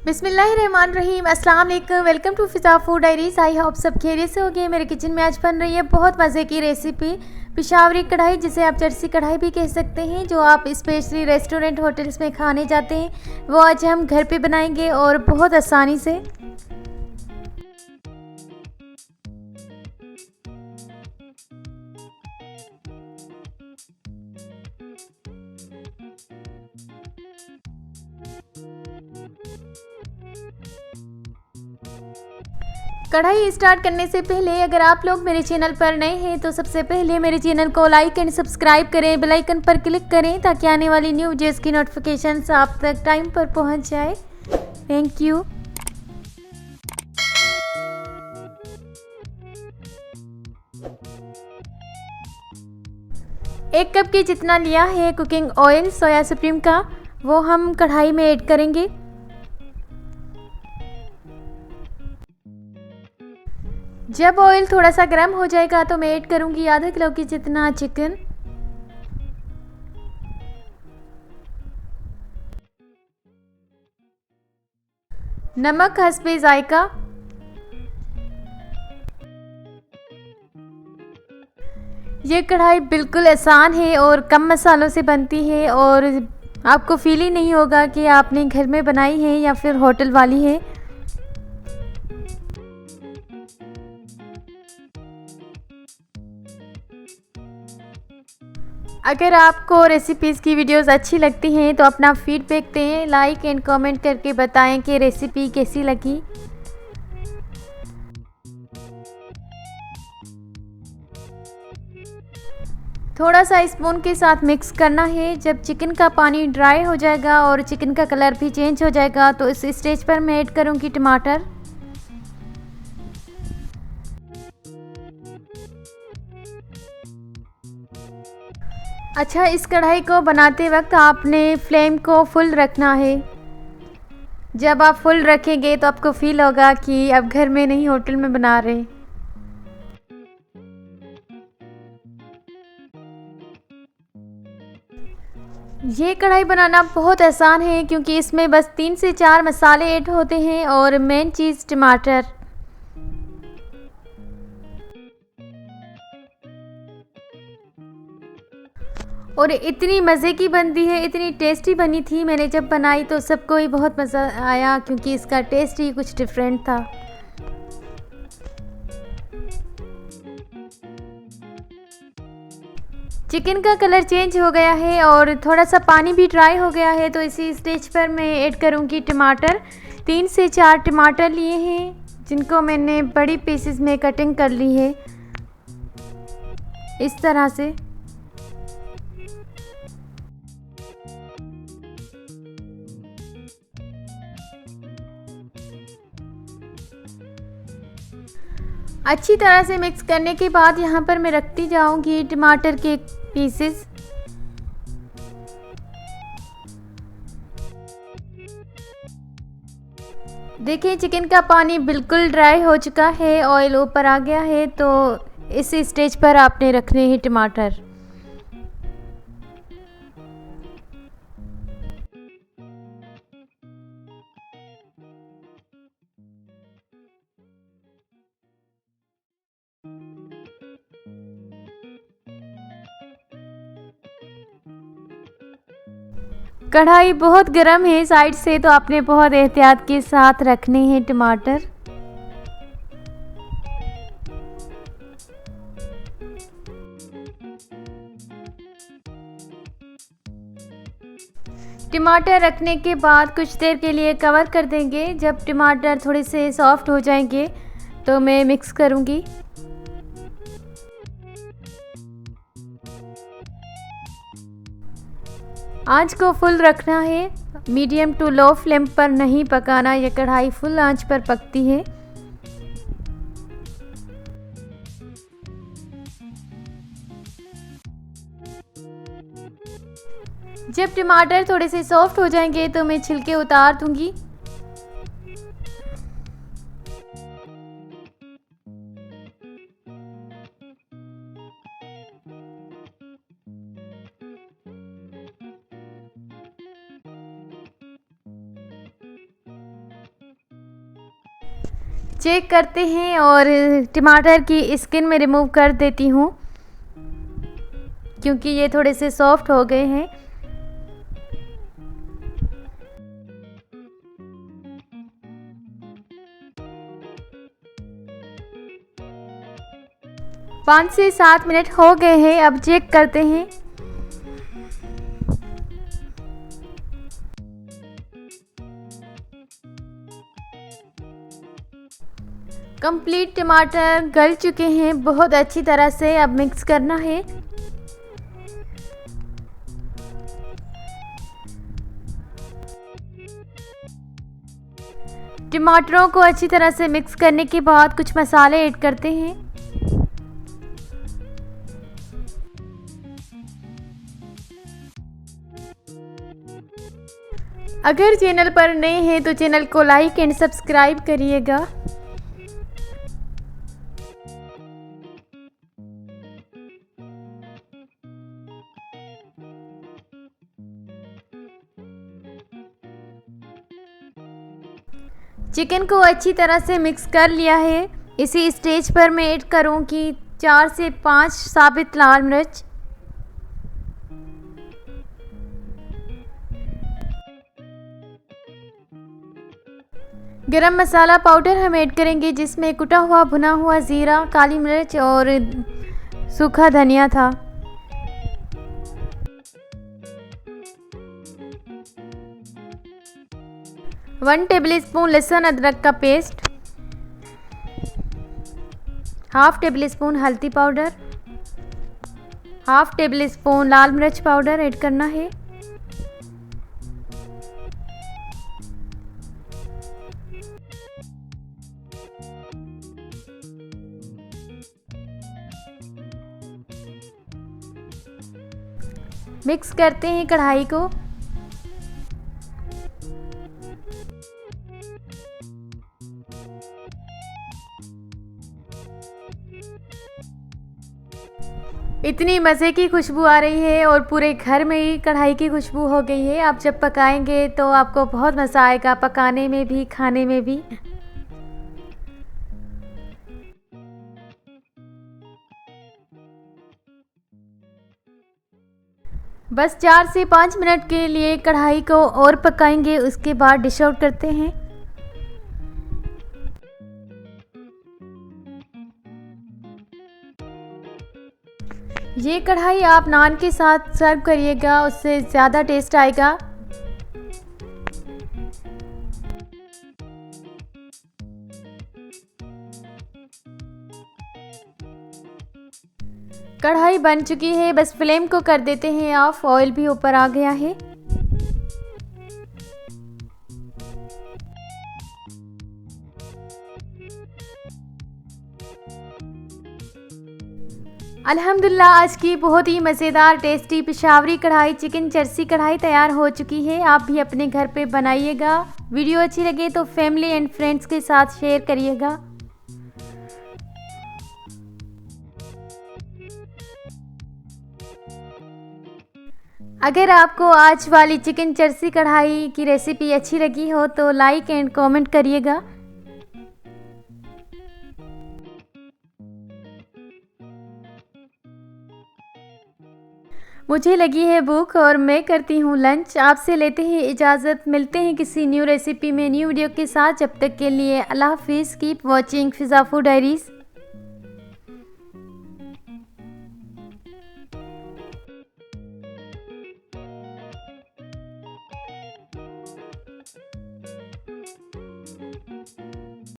बिस्मिल्लाहिर्रहमानिर्रहीम, अस्सलाम वालेकुम। Welcome to Fiza food diaries. I hope सब खैरियत से हो गए। मेरे किचन में आज बन रही है बहुत मज़े की रेसिपी पिशावरी कढ़ाई, जिसे आप जर्सी कढ़ाई भी कह सकते हैं, जो आप स्पेशली रेस्टोरेंट होटल्स में खाने जाते हैं, वो आज हम घर पे बनाएंगे और बहुत आसानी से। कढ़ाई स्टार्ट करने से पहले अगर आप लोग मेरे चैनल पर नए हैं तो सबसे पहले मेरे चैनल को लाइक एंड सब्सक्राइब करें, बेल आइकन पर क्लिक करें ताकि आने वाली न्यू वीडियोस की नोटिफिकेशंस आप तक टाइम पर पहुंच जाए। Thank you. एक कप के जितना लिया है कुकिंग ऑयल सोया सुप्रीम का, वो हम कढ़ाई में ऐड करेंगे। जब ऑयल थोड़ा सा गर्म हो जाएगा तो मैं ऐड करूंगी आधा किलो की जितना चिकन। नमक हस्बे जायका। ये कढ़ाई बिल्कुल आसान है और कम मसालों से बनती है और आपको फील ही नहीं होगा कि आपने घर में बनाई है या फिर होटल वाली है। अगर आपको रेसिपीज़ की वीडियोस अच्छी लगती हैं तो अपना फीडबैक दें, लाइक एंड कमेंट करके बताएं कि रेसिपी कैसी लगी। थोड़ा सा स्पून के साथ मिक्स करना है। जब चिकन का पानी ड्राई हो जाएगा और चिकन का कलर भी चेंज हो जाएगा तो इस स्टेज पर मैं ऐड करूँगी टमाटर। अच्छा, इस कढ़ाई को बनाते वक्त आपने फ्लेम को फुल रखना है। जब आप फुल रखेंगे तो आपको फील होगा कि आप घर में नहीं होटल में बना रहे। ये कढ़ाई बनाना बहुत आसान है क्योंकि इसमें बस 3 से 4 मसाले ऐड होते हैं और मेन चीज़ टमाटर। और इतनी मज़े की बनती है, इतनी टेस्टी बनी थी। मैंने जब बनाई तो सबको ही बहुत मज़ा आया क्योंकि इसका टेस्ट ही कुछ डिफरेंट था। चिकन का कलर चेंज हो गया है और थोड़ा सा पानी भी ड्राई हो गया है, तो इसी स्टेज पर मैं ऐड करूंगी टमाटर। 3 से 4 टमाटर लिए हैं जिनको मैंने बड़ी पीसेस में कटिंग कर ली है इस तरह से। अच्छी तरह से मिक्स करने के बाद यहाँ पर मैं रखती जाऊंगी टमाटर के पीसेस। देखिए चिकन का पानी बिल्कुल ड्राई हो चुका है, ऑयल ऊपर आ गया है, तो इस स्टेज पर आपने रखने हैं टमाटर। कढ़ाई बहुत गर्म है साइड से, तो आपने बहुत एहतियात के साथ रखने हैं टमाटर। टमाटर रखने के बाद कुछ देर के लिए कवर कर देंगे। जब टमाटर थोड़े से सॉफ्ट हो जाएंगे तो मैं मिक्स करूंगी। आंच को फुल रखना है, मीडियम टू लो फ्लेम पर नहीं पकाना। यह कढ़ाई फुल आंच पर पकती है। जब टमाटर थोड़े से सॉफ्ट हो जाएंगे तो मैं छिलके उतार दूंगी। चेक करते हैं और टमाटर की स्किन में रिमूव कर देती हूँ क्योंकि ये थोड़े से सॉफ्ट हो गए हैं। पाँच से 7 मिनट हो गए हैं, अब चेक करते हैं। कंप्लीट टमाटर गल चुके हैं बहुत अच्छी तरह से, अब मिक्स करना है। टमाटरों को अच्छी तरह से मिक्स करने के बाद कुछ मसाले ऐड करते हैं। अगर चैनल पर नए हैं तो चैनल को लाइक एंड सब्सक्राइब करिएगा। चिकन को अच्छी तरह से मिक्स कर लिया है। इसी स्टेज पर मैं ऐड करूँगी 4 से 5 साबुत लाल मिर्च, गरम मसाला पाउडर हम ऐड करेंगे जिसमें कुटा हुआ भुना हुआ ज़ीरा, काली मिर्च और सूखा धनिया था। वन टेबल स्पून लहसुन अदरक का पेस्ट, हाफ टेबल स्पून हल्दी पाउडर, हाफ टेबल स्पून लाल मिर्च पाउडर ऐड करना है। मिक्स करते हैं कढ़ाई को। इतनी मज़े की खुशबू आ रही है और पूरे घर में ही कढ़ाई की खुशबू हो गई है। आप जब पकाएंगे तो आपको बहुत मज़ा आएगा, पकाने में भी खाने में भी। बस 4 से 5 मिनट के लिए कढ़ाई को और पकाएंगे, उसके बाद डिश आउट करते हैं। ये कढ़ाई आप नान के साथ सर्व करिएगा, उससे ज़्यादा टेस्ट आएगा। कढ़ाई बन चुकी है, बस फ्लेम को कर देते हैं ऑफ। ऑयल भी ऊपर आ गया है। अल्हम्दुलिल्लाह आज की बहुत ही मज़ेदार टेस्टी पिशावरी कढ़ाई चिकन चर्सी कढ़ाई तैयार हो चुकी है। आप भी अपने घर पे बनाइएगा। वीडियो अच्छी लगे तो फैमिली एंड फ्रेंड्स के साथ शेयर करिएगा। अगर आपको आज वाली चिकन चर्सी कढ़ाई की रेसिपी अच्छी लगी हो तो लाइक एंड कमेंट करिएगा। मुझे लगी है भूख और मैं करती हूँ लंच। आपसे लेते हैं इजाज़त, मिलते हैं किसी न्यू रेसिपी में न्यू वीडियो के साथ। जब तक के लिए अल्लाह हाफिज़। कीप वॉचिंग फिज़ा फूड डायरीज़।